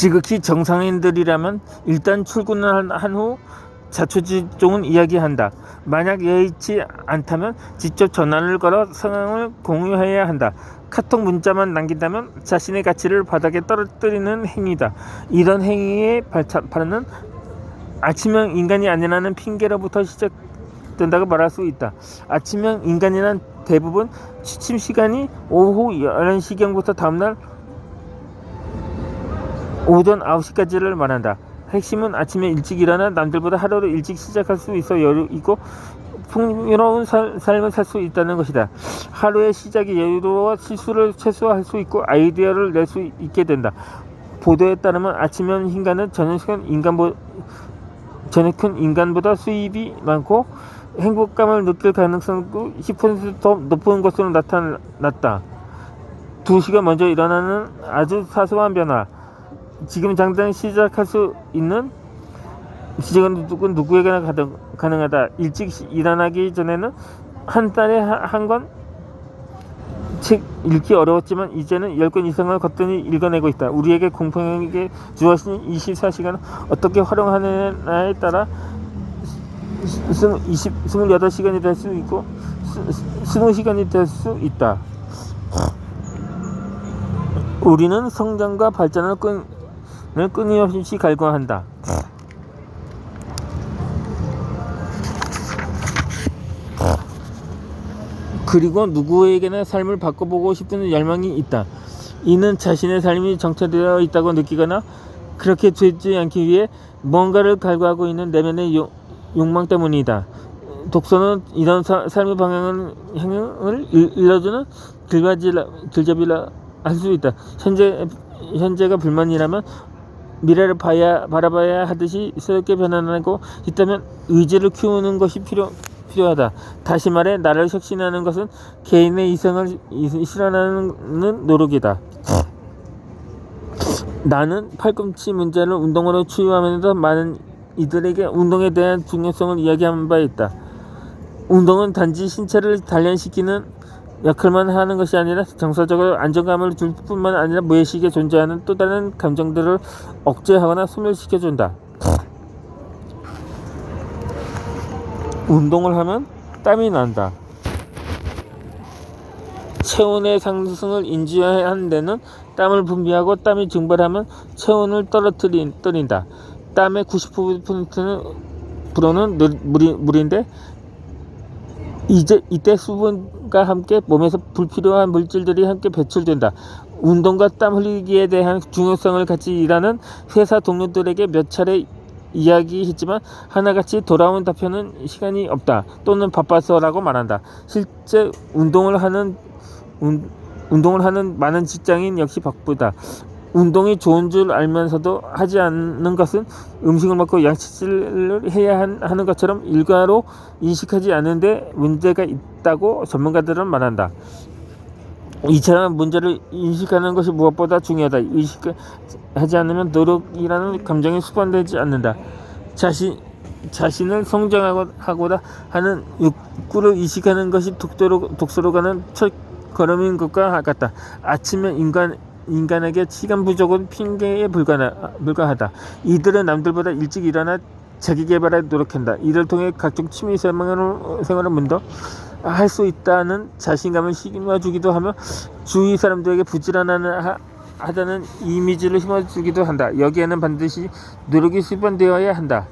지극히 정상인들이라면 일단 출근을 한 후 자초지종은 이야기한다. 만약 여의치 않다면 직접 전화를 걸어 상황을 공유해야 한다. 카톡 문자만 남긴다면 자신의 가치를 바닥에 떨어뜨리는 행위다. 이런 행위의 발언은 아침형 인간이 아니라는 핑계로부터 시작된다고 말할 수 있다. 아침형 인간이란 대부분 취침 시간이 오후 11시경부터 다음날 오전 9시까지를 말한다. 핵심은 아침에 일찍 일어나 남들보다 하루를 일찍 시작할 수 있어 여유있고 풍요로운 삶을 살 수 있다는 것이다. 하루의 시작이 여유로워 실수를 최소화할 수 있고 아이디어를 낼 수 있게 된다. 보도에 따르면 아침형 인간은 저녁은 인간보다 수입이 많고 행복감을 느낄 가능성도 10% 더 높은 것으로 나타났다. 2시간 먼저 일어나는 아주 사소한 변화. 지금 당장 시작할 수 있는 시작은 누구에게나 가능하다. 일찍 일어나기 전에는 한 달에 한 권 책 읽기 어려웠지만 이제는 10권 이상을 거뜬히 읽어내고 있다. 우리에게 공평하게 주어진 24시간을 어떻게 활용하느냐에 따라 28시간이 될 수 있고 20시간이 될 수 있다. 우리는 성장과 발전을 끊임없이 갈구한다. 그리고 누구에게나 삶을 바꿔보고 싶은 열망이 있다. 이는 자신의 삶이 정체되어 있다고 느끼거나 그렇게 되지 않기 위해 뭔가를 갈구하고 있는 내면의 욕망 때문이다. 독서는 이런 삶의 방향을 일러주는 길잡이라 할 수 있다. 현재가 불만이라면 미래를 바라봐야 하듯이 새롭게 변화하고 있다면 의지를 키우는 것이 필요하다. 다시 말해 나를 혁신하는 것은 개인의 이성을 실현하는 노력이다. 나는 팔꿈치 문제를 운동으로 치유하면서 많은 이들에게 운동에 대한 중요성을 이야기한 바 있다. 운동은 단지 신체를 단련시키는 역할만 하는 것이 아니라 정서적으로 안정감을 줄 뿐만 아니라 무의식에 존재하는 또 다른 감정들을 억제하거나 소멸시켜준다. 운동을 하면 땀이 난다. 체온의 상승을 인지한 데는 땀을 분비하고 땀이 증발하면 체온을 떨어뜨린다. 땀의 90%는 물인데 이때 수분과 함께 몸에서 불필요한 물질들이 함께 배출된다. 운동과 땀 흘리기에 대한 중요성을 같이 일하는 회사 동료들에게 몇 차례 이야기했지만 하나같이 돌아온 답변은 시간이 없다 또는 바빠서라고 말한다. 실제 운동을 하는 많은 직장인 역시 바쁘다. 운동이 좋은 줄 알면서도 하지 않는 것은 음식을 먹고 양치질을 해야 하는 것처럼 일과로 인식하지 않는데 문제가 있다고 전문가들은 말한다. 이처럼 문제를 인식하는 것이 무엇보다 중요하다. 의식하지 않으면 노력이라는 감정이 수반되지 않는다. 자신을 성장하고자 하는 욕구를 인식하는 것이 독서로 가는 첫 걸음인 것과 같다. 아침에 인간에게 시간 부족은 핑계에 불과하다. 이들은 남들보다 일찍 일어나 자기개발에 노력한다. 이를 통해 각종 취미 생활을 문더 할 수 있다는 자신감을 심어주기도 하며 주위 사람들에게 부지런하다는 이미지를 심어주기도 한다. 여기에는 반드시 노력이 수반되어야 한다.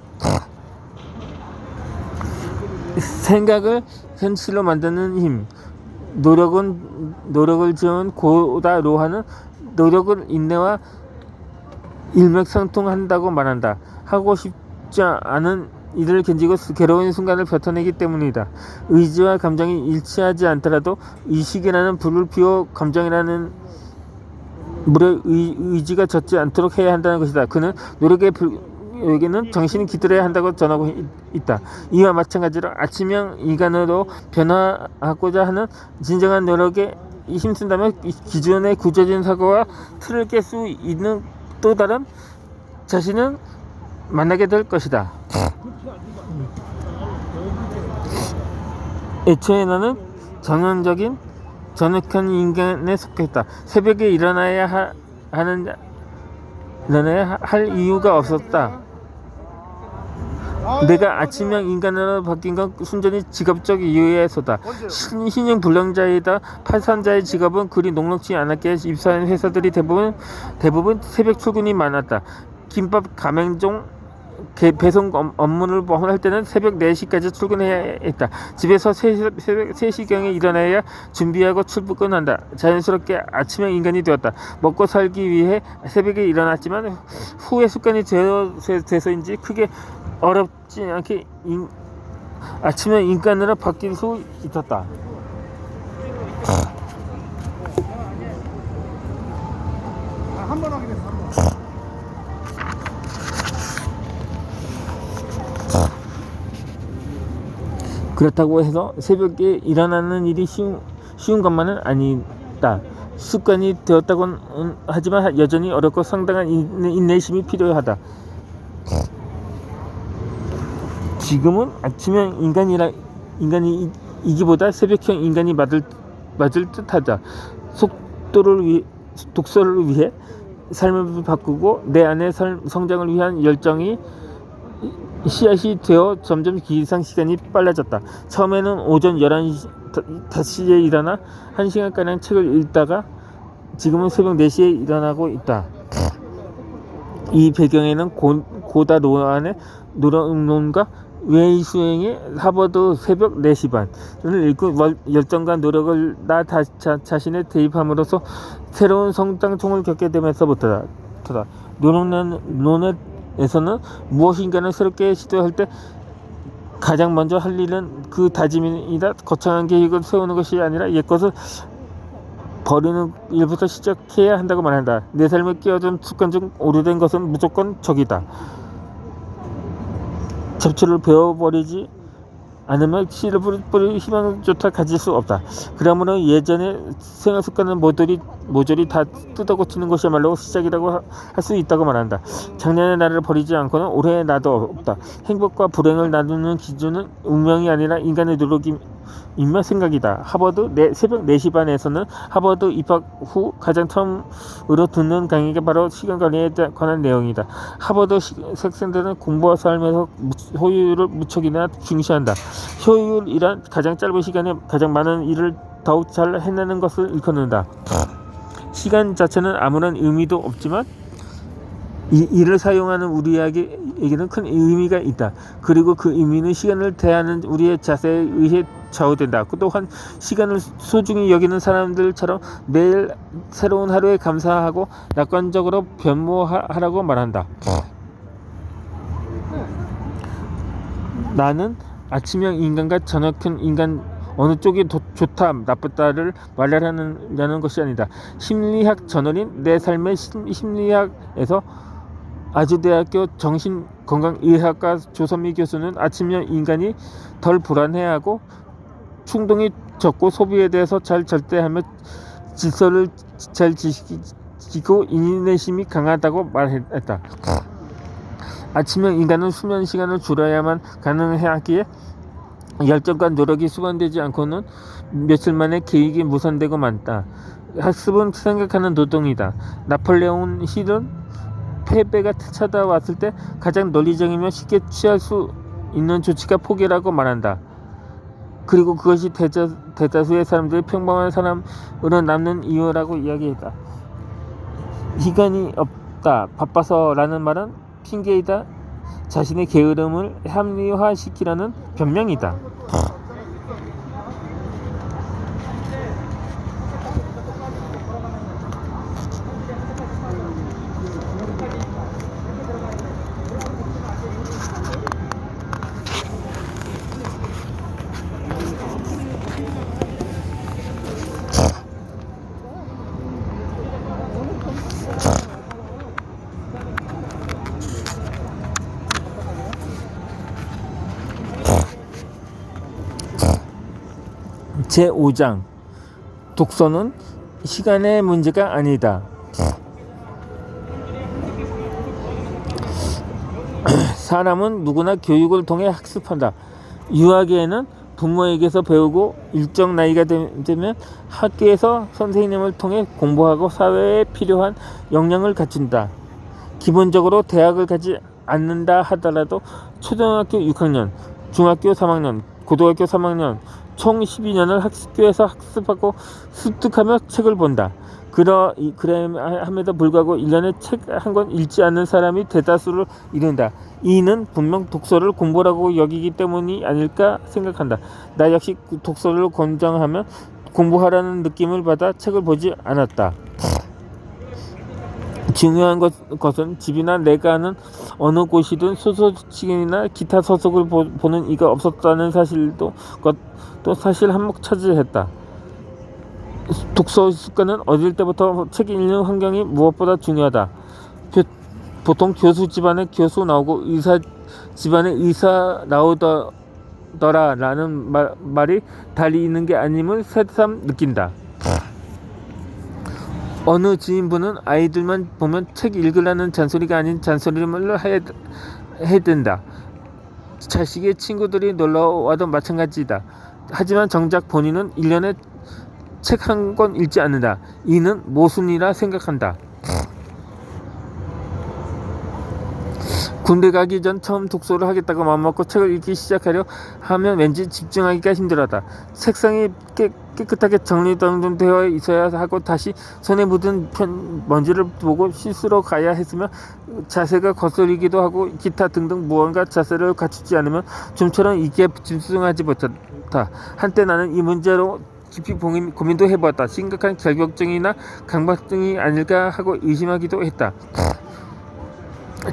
생각을 현실로 만드는 힘. 노력을 지은 고다로하는 노력은 인내와 일맥상통한다고 말한다. 하고 싶지 않은 일을 견디고 괴로운 순간을 뱉어내기 때문이다. 의지와 감정이 일치하지 않더라도 의식이라는 불을 피워 감정이라는 물에 의지가 젖지 않도록 해야 한다는 것이다. 그는 노력에게는 정신이 기울여야 한다고 전하고 있다. 이와 마찬가지로 아침형 인간으로 변화하고자 하는 진정한 노력에 힘쓴다면 기존의 구조적인 사고와 틀을 깰 수 있는 또 다른 자신을 만나게 될 것이다. 애초에 나는 전역한 인간에 속했다. 새벽에 일어나야 하는 일어나야 할 이유가 없었다. 내가 아침형 인간으로 바뀐 건 순전히 직업적 이유에서다. 신용 불량자이다. 파산자의 직업은 그리 녹록지 않았기에 입사한 회사들이 대부분 새벽 출근이 많았다. 김밥 가맹종 배송 업무를 할 때는 새벽 4시까지 출근해야 했다. 집에서 새벽 3시경에 일어나야 준비하고 출근한다. 자연스럽게 아침형 인간이 되었다. 먹고 살기 위해 새벽에 일어났지만 후에 습관이 돼서인지 크게 어렵지 않게 아침형 인간으로 바뀔 수 있었다. 한번 하게 됐어. 한 번. 그렇다고 해서 새벽에 일어나는 일이 쉬운 것만은 아니다. 습관이 되었다고는 하지만 여전히 어렵고 상당한 인내심이 필요하다. 지금은 아침형 인간이기보다 새벽형 인간이 맞을 듯하다. 독서를 위해 삶을 바꾸고 내 안의 성장을 위한 열정이 씨앗이 되어 점점 기상 시간이 빨라졌다. 처음에는 오전 11시 5시에 일어나 1시간가량 책을 읽다가 지금은 새벽 4시에 일어나고 있다. 이 배경에는 고다 로안의 노론과 웨이 수행의 하버드 새벽 4시 반을 읽고 열정과 노력을 나 자신에 대입함으로써 새로운 성장통을 겪게 되면서부터다. 논에서는 무엇인가를 새롭게 시도할 때 가장 먼저 할 일은 그 다짐이다. 거창한 계획을 세우는 것이 아니라 옛것을 버리는 일부터 시작해야 한다고 말한다. 내 삶에 끼어든 습관 중 오래된 것은 무조건 적이다. 잡초를 베어버리지 않으면 씨를 뿌릴 희망조차 가질 수 없다. 그러므로 예전의 생활 습관은 모조리 다 뜯어고치는 것이야말로 시작이라고 할 수 있다고 말한다. 작년의 나를 버리지 않고는 올해의 나도 없다. 행복과 불행을 나누는 기준은 운명이 아니라 인간의 노력이며 생각이다. 하버드 새벽 4시 반에서는 하버드 입학 후 가장 처음으로 듣는 강의가 바로 시간관리에 관한 내용이다. 하버드 학생들은 공부와 삶에서 효율을 무척이나 중시한다. 효율이란 가장 짧은 시간에 가장 많은 일을 더욱 잘 해내는 것을 일컫는다. 시간 자체는 아무런 의미도 없지만 이를 사용하는 우리에게는 큰 의미가 있다. 그리고 그 의미는 시간을 대하는 우리의 자세에 의해 좌우된다. 또한 시간을 소중히 여기는 사람들처럼 매일 새로운 하루에 감사하고 낙관적으로 변모하라고 말한다. 나는 아침형 인간과 저녁형 인간 어느 쪽이 좋다 나쁘다를 말하려는 것이 아니다. 심리학 저널인 내 삶의 심리학에서 아주대학교 정신건강의학과 조선미 교수는 아침형 인간이 덜 불안해하고 충동이 적고 소비에 대해서 잘 절대하며 질서를 잘 지키고 인내심이 강하다고 말했다. 아침형 인간은 수면 시간을 줄여야만 가능하기에 열정과 노력이 수반되지 않고는 며칠 만에 계획이 무산되고 많다. 학습은 생각하는 노동이다. 나폴레옹 힐은 패배가 찾아왔을 때 가장 논리적이며 쉽게 취할 수 있는 조치가 포기라고 말한다. 그리고 그것이 대다수의 사람들이 평범한 사람으로 남는 이유라고 이야기했다. 시간이 없다, 바빠서 라는 말은 핑계이다. 자신의 게으름을 합리화시키려는 변명이다. 제5장 독서는 시간의 문제가 아니다. 사람은 누구나 교육을 통해 학습한다. 유아기에는 부모에게서 배우고 일정 나이가 되면 학교에서 선생님을 통해 공부하고 사회에 필요한 역량을 갖춘다. 기본적으로 대학을 가지 않는다 하더라도 초등학교 6학년, 중학교 3학년, 고등학교 3학년 총 12년을 학교에서 학습하고 습득하며 책을 본다. 그럼에도 불구하고 1년에 책 한 권 읽지 않는 사람이 대다수를 이룬다. 이는 분명 독서를 공부라고 여기기 때문이 아닐까 생각한다. 나 역시 독서를 권장하면 공부하라는 느낌을 받아 책을 보지 않았다. 중요한 것은 집이나 내가 아는 어느 곳이든 소설책이나 기타 서적을 보는 이가 없었다는 사실도 또 사실 한몫차지했다. 독서 습관은 어릴 때부터 책 읽는 환경이 무엇보다 중요하다. 보통 교수 집안에 교수 나오고 의사 집안에 의사 나오더라 라는 말이 달리 있는 게 아님을 새삼 느낀다. 어느 지인분은 아이들만 보면 책 읽으라는 잔소리가 아닌 잔소리를 해야 된다. 자식의 친구들이 놀러와도 마찬가지다. 하지만 정작 본인은 1년에 책 한 권 읽지 않는다. 이는 모순이라 생각한다. 군대 가기 전 처음 독서를 하겠다고 마음먹고 책을 읽기 시작하려 하면 왠지 집중하기가 힘들었다. 책상이 깨끗하게 정리되어 있어야 하고 다시 손에 묻은 먼지를 보고 씻으러 가야 했으며 자세가 거슬리기도 하고 기타 등등 무언가 자세를 갖추지 않으면 좀처럼 이게 집중하지 못했다. 한때 나는 이 문제로 깊이 고민도 해보았다. 심각한 결벽증이나 강박증이 아닐까 하고 의심하기도 했다.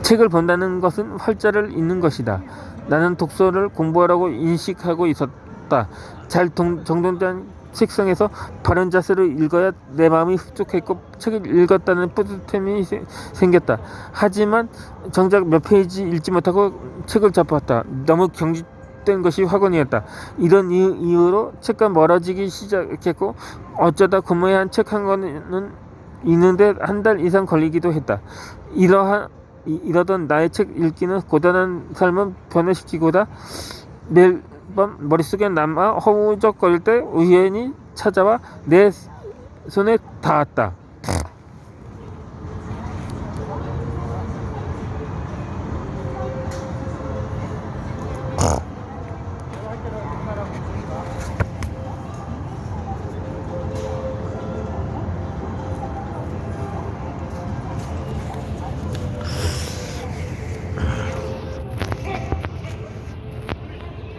책을 본다는 것은 활자를 읽는 것이다. 나는 독서를 공부하라고 인식하고 있었다. 잘 정돈된 책상에서 바른 자세로 읽어야 내 마음이 흡족했고 책을 읽었다는 뿌듯함이 생겼다. 하지만 정작 몇 페이지 읽지 못하고 책을 접었다. 너무 경직된 것이 화근이었다. 이런 이유로 책과 멀어지기 시작했고 어쩌다 구매한 책 한 권은 읽는데 한 달 이상 걸리기도 했다. 이러던 나의 책 읽기는 고단한 삶을 변화시키고다 매번 머릿속에 남아 허우적거릴 때 우연히 찾아와 내 손에 닿았다.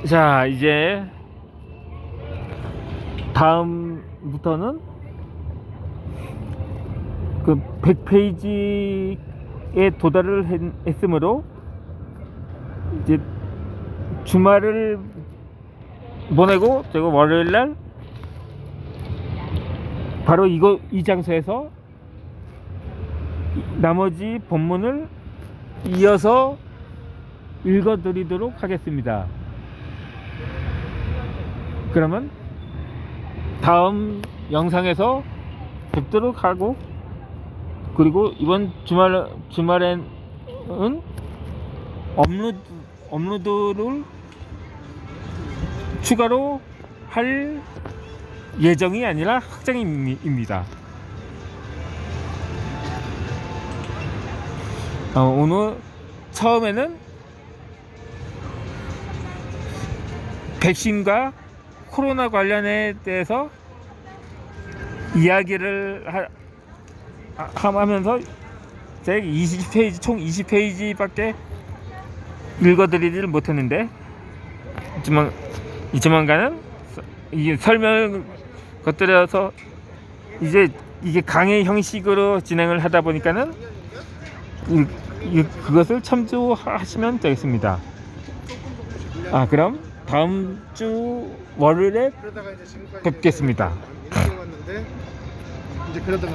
자, 이제 다음부터는 그 100페이지에 도달을 했으므로 이제 주말을 보내고 제가 월요일날 바로 이 장소에서 나머지 본문을 이어서 읽어드리도록 하겠습니다. 그러면 다음 영상에서 뵙도록 하고, 그리고 이번 주말에는 업로드를 추가로 할 예정이 아니라 확정입니다. 오늘 처음에는 백신과 코로나 관련에 대해서 이야기를 하면서 제가 20페이지, 총 20페이지밖에 읽어드리지를 못했는데 이 조만간은 이 설명 것들여서 이제 이게 강의 형식으로 진행을 하다 보니까는 그것을 참조하시면 되겠습니다. 그럼 다음 주 월요일에 뵙겠습니다. 이제 그러다가